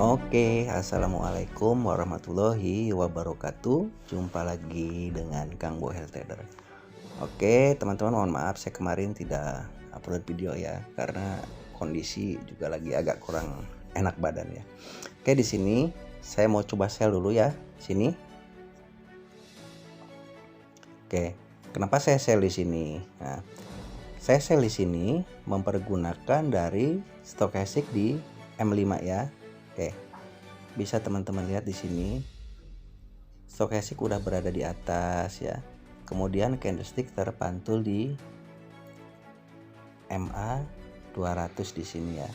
Oke, assalamualaikum warahmatullahi wabarakatuh. Jumpa lagi dengan Kang Bohel Trader. Oke, teman-teman, mohon maaf saya kemarin tidak upload video ya, karena kondisi juga lagi agak kurang enak badan ya. Oke, di sini saya mau coba sell dulu ya, sini. Oke, kenapa saya sell di sini? Nah, saya sell di sini mempergunakan dari stokastik di M5 ya. Oke. Bisa teman-teman lihat di sini stokastik udah berada di atas ya. Kemudian candlestick terpantul di MA 200 di sini ya.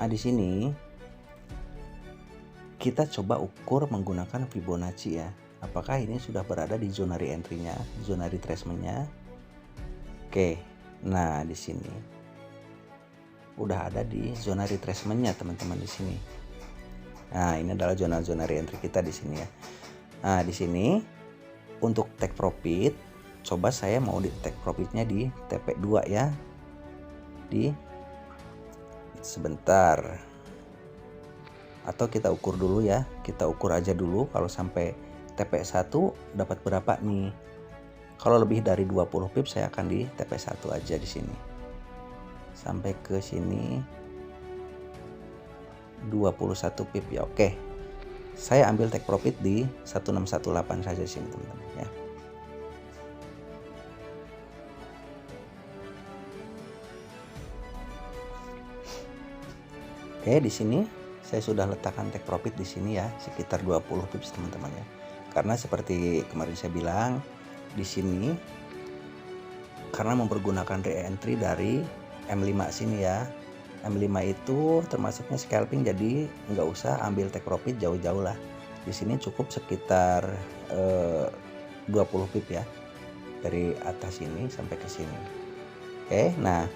Nah, di sini kita coba ukur menggunakan Fibonacci ya. Apakah ini sudah berada di zona re-entry-nya, zona retracement-nya? Oke. Nah, di sini udah ada di zona retracement-nya teman-teman di sini. Nah, ini adalah zona-zona re-entry kita di sini ya. Nah, di sini untuk take profit, coba saya mau di take profitnya di TP2 ya. Di sebentar. Atau kita ukur dulu ya. Kita ukur aja dulu kalau sampai TP1 dapat berapa nih. Kalau lebih dari 20 pip saya akan di TP1 aja di sini. Sampai ke sini 21 pip ya. Oke. Saya ambil take profit di 1618 saja sini teman-teman ya. Oke, di sini saya sudah letakkan take profit di sini ya, sekitar 20 pips teman-teman ya. Karena seperti kemarin saya bilang, di sini karena mempergunakan re-entry dari M5 sini ya. M5 itu termasuknya scalping, jadi nggak usah ambil take profit jauh-jauh lah. Di sini cukup sekitar 20 pip ya, dari atas ini sampai ke sini. Oke, nah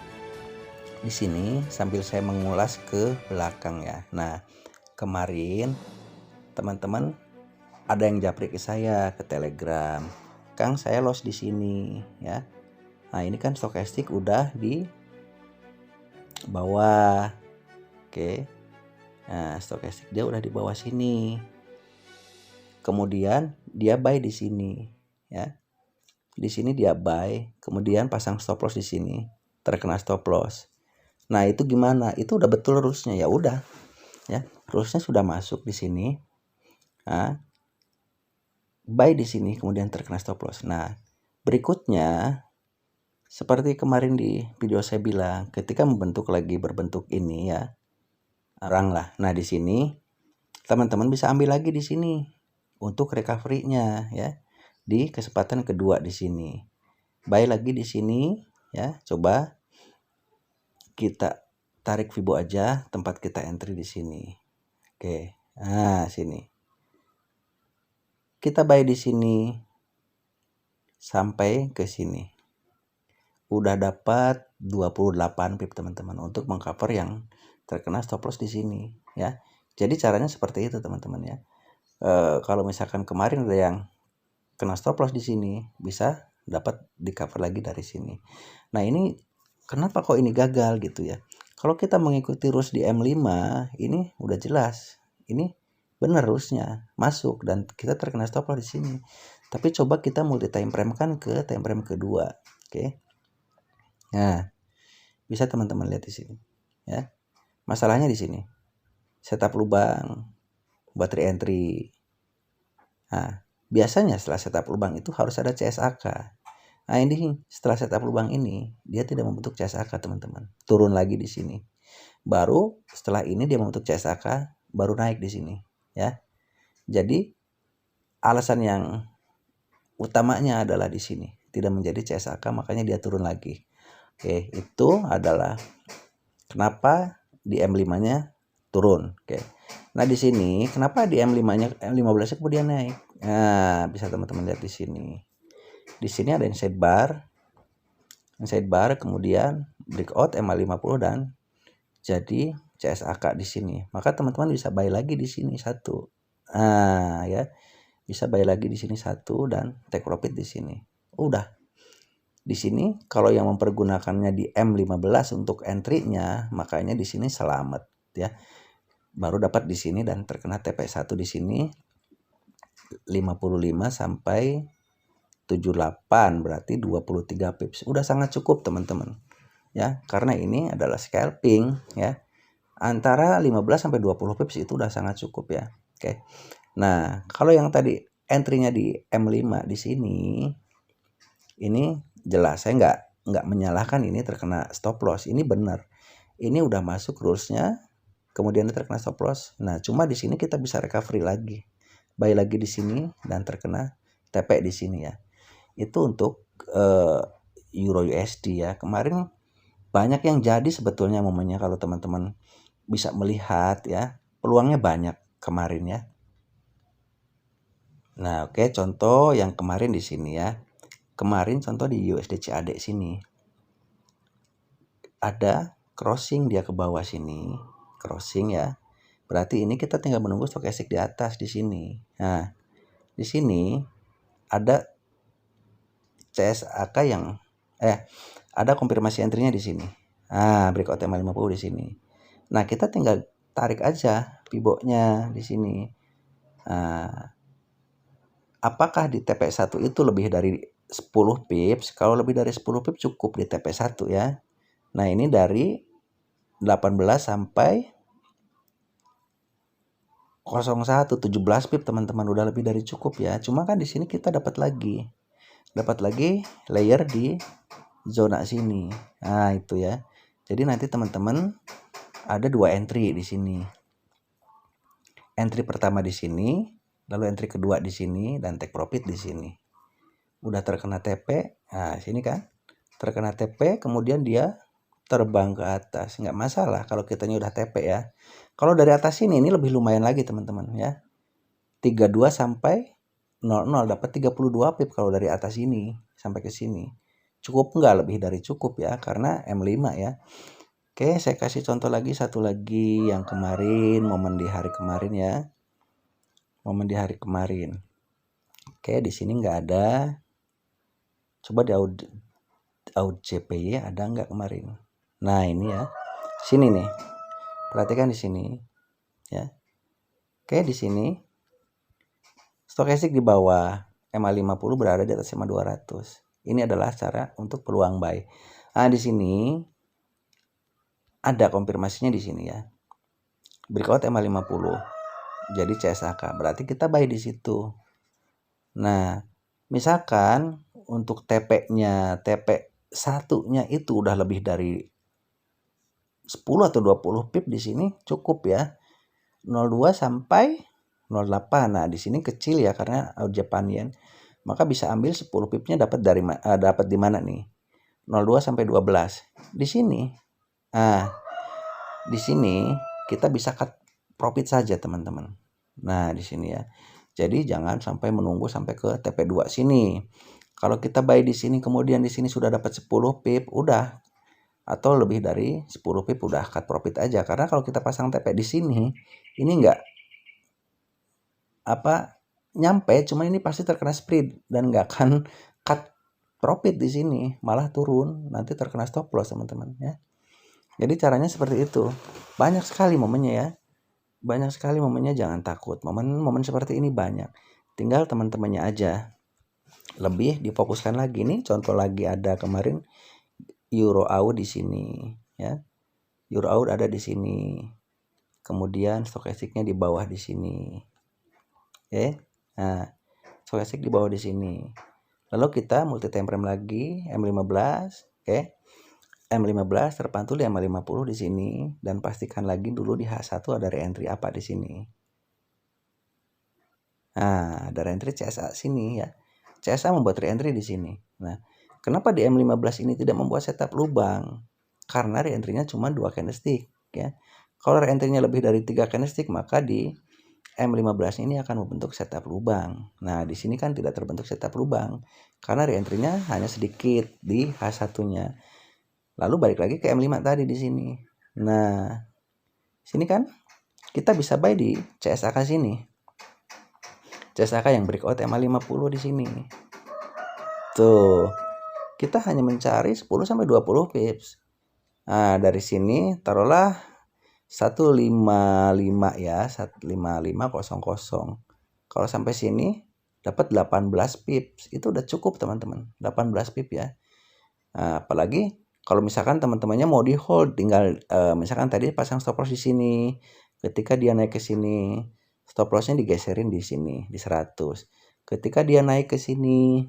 di sini sambil saya mengulas ke belakang ya. Nah, kemarin teman-teman ada yang japri ke saya ke Telegram. Kang, saya loss di sini ya. Nah, ini kan stokastik udah di bawah. Oke. Nah, stokastik dia udah di bawah sini. Kemudian dia buy di sini ya. Di sini dia buy, kemudian pasang stop loss di sini. Terkena stop loss. Nah, itu gimana? Itu udah betul rulesnya ya, udah. Ya, rulesnya sudah masuk di sini. Nah, buy di sini kemudian terkena stop loss. Nah, berikutnya seperti kemarin di video saya bilang, ketika berbentuk ini ya, orang lah. Nah, di sini teman-teman bisa ambil lagi di sini untuk recovery-nya ya. Di kesempatan kedua di sini. Buy lagi di sini ya. Coba kita tarik Fibo aja tempat kita entry di sini. Oke. Nah, sini. Kita buy di sini sampai ke sini. Udah dapat 28 pip teman-teman untuk mengcover yang terkena stop loss di sini ya. Jadi caranya seperti itu teman-teman ya. Kalau misalkan kemarin ada yang kena stop loss di sini, bisa dapat di cover lagi dari sini. Nah, ini kenapa kok ini gagal gitu ya. Kalau kita mengikuti rules di M5, ini udah jelas. Ini benar rulesnya masuk dan kita terkena stop loss di sini. Tapi coba kita multi time frame kan ke time frame kedua. Oke. Nah, bisa teman-teman lihat di sini ya. Masalahnya di sini. Setup lubang buat re-entry. Nah, biasanya setelah setup lubang itu harus ada CSAK. Nah, ini setelah setup lubang ini dia tidak membentuk CSAK teman-teman. Turun lagi di sini. Baru setelah ini dia membentuk CSAK, baru naik di sini ya. Jadi alasan yang utamanya adalah di sini tidak menjadi CSAK, makanya dia turun lagi. Oke, itu adalah kenapa di M5-nya turun. Oke. Nah, di sini kenapa di M5-nya M15-nya kemudian naik? Nah, bisa teman-teman lihat di sini. Di sini ada inside bar. Inside bar kemudian breakout MA50 dan jadi CSAK di sini. Maka teman-teman bisa buy lagi di sini satu. Nah, ya. Bisa buy lagi di sini satu dan take profit di sini. Udah. Di sini kalau yang mempergunakannya di M15 untuk entry-nya, makanya di sini selamat ya. baru dapat di sini dan terkena TP1 di sini 55 sampai 78, berarti 23 pips. Udah sangat cukup teman-teman. Ya, karena ini adalah scalping ya. Antara 15 sampai 20 pips itu udah sangat cukup ya. Oke. Nah, kalau yang tadi entry-nya di M5 di sini, ini jelas saya nggak menyalahkan ini terkena stop loss. Ini benar. Ini udah masuk rules-nya, kemudian terkena stop loss. Nah, cuma di sini kita bisa recovery lagi. Buy lagi di sini dan terkena TP di sini ya. Itu untuk Euro USD ya. Kemarin banyak yang jadi sebetulnya momennya kalau teman-teman bisa melihat ya. Peluangnya banyak kemarin ya. Nah, oke, contoh yang kemarin di sini ya. Kemarin contoh di USD CAD sini. Ada crossing dia ke bawah sini. Crossing ya. Berarti ini kita tinggal menunggu stokastik di atas di sini. Nah, di sini ada CSAK yang ada konfirmasi entry-nya di sini. Nah, breakout MA50 di sini. Nah, kita tinggal tarik aja pivotnya di sini. Nah, apakah di TP1 itu lebih dari 10 pips? Kalau lebih dari 10 pips cukup di TP1 ya. Nah, ini dari 18 sampai 01 17 pip teman-teman, udah lebih dari cukup ya. Cuma kan di sini kita dapat lagi layer di zona sini. Nah, itu ya. Jadi nanti teman-teman ada 2 entry di sini. Entry pertama di sini, lalu entry kedua di sini dan take profit di sini. Udah terkena TP. Nah, sini kan terkena TP, kemudian dia terbang ke atas. Nggak masalah kalau kitanya udah TP ya. Kalau dari atas sini ini lebih lumayan lagi teman-teman ya. 32 sampai 00 dapat 32 pip kalau dari atas ini sampai ke sini. Cukup nggak? Lebih dari cukup ya, karena M5 ya. Oke, saya kasih contoh lagi, satu lagi yang kemarin, momen di hari kemarin ya. Momen di hari kemarin. Oke, di sini nggak ada. Coba di audit JPY ada nggak kemarin? Nah, ini ya. Sini nih. Perhatikan di sini ya. Oke, di sini stokastik di bawah, MA50 berada di atas MA200. Ini adalah cara untuk peluang buy. Nah, di sini ada konfirmasinya di sini ya. Breakout MA50. Jadi CSAK. Berarti kita buy di situ. Nah, misalkan untuk TP-nya, TP1-nya itu udah lebih dari 10 atau 20 pip di sini cukup ya. 02 sampai 08. Nah, di sini kecil ya karena Japan Yen. Maka bisa ambil 10 pipnya dapat dapat di mana nih? 02 sampai 12. Di sini. Nah, di sini kita bisa cut profit saja, teman-teman. Nah, di sini ya. Jadi jangan sampai menunggu sampai ke TP2 sini. Kalau kita buy di sini kemudian di sini sudah dapat 10 pip, udah, atau lebih dari 10 pip udah cut profit aja. Karena kalau kita pasang TP di sini, ini enggak nyampe, cuma ini pasti terkena spread dan nggak akan cut profit di sini, malah turun, nanti terkena stop loss teman-teman ya. Jadi caranya seperti itu. Banyak sekali momennya ya. Banyak sekali momennya, jangan takut. Momen seperti ini banyak. Tinggal teman-temannya aja lebih difokuskan lagi nih. Contoh lagi ada kemarin Euro AUD di sini ya. Euro AUD ada di sini. Kemudian stokastiknya di bawah di sini. Oke. Nah, stokastik di bawah di sini. Lalu kita multi time frame lagi M15, oke. M15 terpantul di M50 di sini dan pastikan lagi dulu di H1 ada re-entry apa di sini. Nah, ada re-entry CSA sini ya. CSA membuat re-entry di sini. Nah, kenapa di M15 ini tidak membuat setup lubang? Karena re-entry-nya cuma 2 candlestick ya. Kalau re-entry-nya lebih dari 3 candlestick maka di M15 ini akan membentuk setup lubang. Nah, di sini kan tidak terbentuk setup lubang karena re-entry-nya hanya sedikit di H1-nya. Lalu balik lagi ke M5 tadi di sini. Nah, sini kan kita bisa buy di CSAK sini. CSAK yang breakout MA50 di sini. Tuh. Kita hanya mencari 10 sampai 20 pips. Nah, dari sini taruhlah 155 ya, 15500. Kalau sampai sini dapat 18 pips. Itu udah cukup teman-teman, 18 pip ya. Nah, apalagi kalau misalkan teman-temannya mau di hold, tinggal misalkan tadi pasang stop loss di sini. Ketika dia naik ke sini, stop lossnya digeserin di sini di 100. Ketika dia naik ke sini,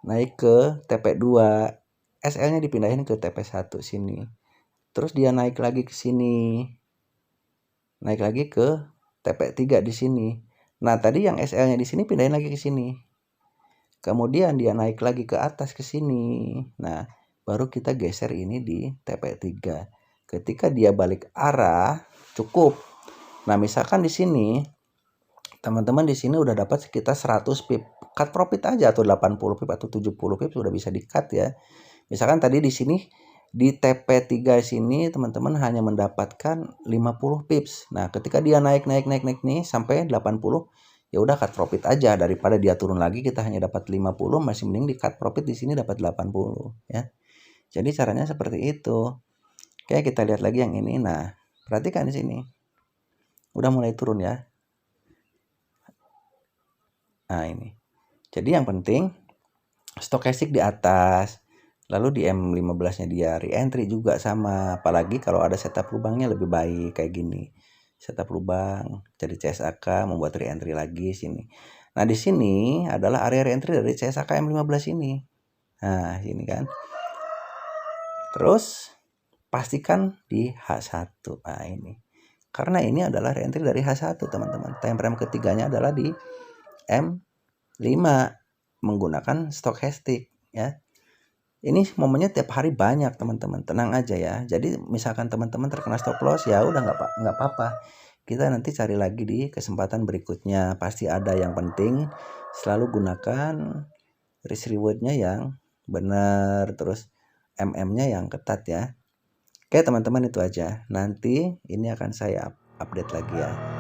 naik ke TP2, SL-nya dipindahin ke TP1 sini. Terus dia naik lagi ke sini. Naik lagi ke TP3 di sini. Nah, tadi yang SL-nya di sini pindahin lagi ke sini. Kemudian dia naik lagi ke atas ke sini. Nah, baru kita geser ini di TP3. Ketika dia balik arah, cukup. Nah, misalkan di sini teman-teman di sini udah dapat sekitar 100 pip. Cut profit aja atau 80 pip atau 70 pip sudah bisa di-cut ya. Misalkan tadi di sini di TP3 sini teman-teman hanya mendapatkan 50 pips. Nah, ketika dia naik nih sampai 80, ya udah cut profit aja, daripada dia turun lagi kita hanya dapat 50, masih mending di cut profit di sini dapat 80 ya. Jadi caranya seperti itu. Oke, kita lihat lagi yang ini. Nah, perhatikan di sini. Udah mulai turun ya. Nah, ini. Jadi yang penting stokastik di atas. Lalu di M15-nya dia re-entry juga sama. Apalagi kalau ada setup lubangnya lebih baik kayak gini. Setup lubang, cari CSAK, membuat re-entry lagi sini. Nah, di sini adalah area re-entry dari CSAK M15 ini. Nah, sini kan. Terus pastikan di H1. Nah, ini. Karena ini adalah re-entry dari H1, teman-teman. Time frame ketiganya adalah di M5 menggunakan stokastik ya. Ini momennya tiap hari banyak teman-teman, tenang aja ya. Jadi misalkan teman-teman terkena stop loss ya udah nggak apa-apa. Kita nanti cari lagi di kesempatan berikutnya. Pasti ada. Yang penting selalu gunakan risk rewardnya yang benar, terus MM-nya yang ketat ya. Oke teman-teman, itu aja. Nanti ini akan saya update lagi ya.